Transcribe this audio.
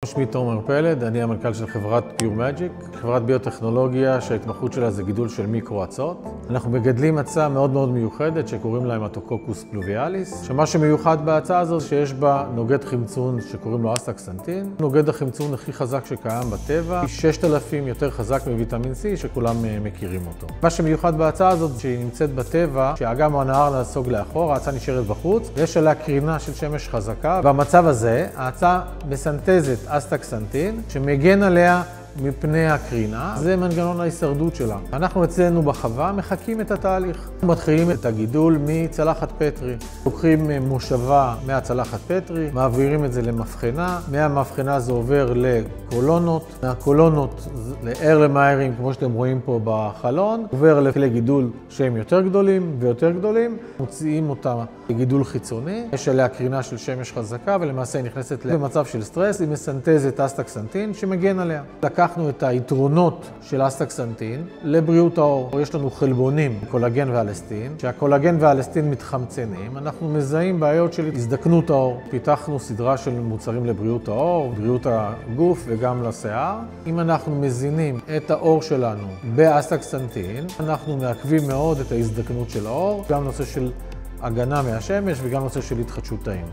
שמי תומר פלד, אני המנכ"ל של חברת PureMagic, חברת ביוטכנולוגיה שההתמחות שלה זה גידול של מיקרו-אצות. אנחנו מגדלים הצעה מאוד מאוד מיוחדת שקוראים לה המטוקוקוס פלוביאליס, שמה שמיוחד בהצעה הזו שיש בה נוגד חמצון שקוראים לו אסטקסנטין. נוגד החמצון הכי חזק שקיים בטבע, 6,000 יותר חזק מוויטמין C שכולם מכירים אותו. מה שמיוחד בהצעה הזאת שהיא נמצאת בטבע, שהאגם או הנהר נסוג לאחור, ההצעה נשארת בחוץ, ויש עליה קרינה של שמש חזקה. במצב הזה ההצעה מסנתזת אסטקסנטין שמגן עליה מפני הקרינה. זה מנגנון ההישרדות שלה. אנחנו אצלנו בחווה מחכים את התהליך. מתחילים את הגידול מצלחת פטרי. לוקחים מושבה מהצלחת פטרי, מעבירים את זה למבחנה. מהמבחנה זה עובר לקולונות. מהקולונות לאר למאיירים, כמו שאתם רואים פה בחלון. עובר לכלי גידול שהם יותר גדולים ויותר גדולים. מוציאים אותם לגידול חיצוני. יש עליה קרינה של שמש חזקה ולמעשה היא נכנסת למצב של סטרס. היא מסנתזת אסטקסנטין שמגן עליה. לקחנו את היתרונות של אסטקסנטין לבריאות העור. יש לנו חלבונים, קולגן ואלסטין, שהקולגן והאלסטין מתחמצנים. אנחנו מזהים בעיות של הזדקנות העור. פיתחנו סדרה של מוצרים לבריאות העור, בריאות הגוף וגם לשיער. אם אנחנו מזינים את העור שלנו באסטקסנטין, אנחנו מעכבים מאוד את ההזדקנות של העור, גם נושא של הגנה מהשמש וגם נושא של התחדשות תאים.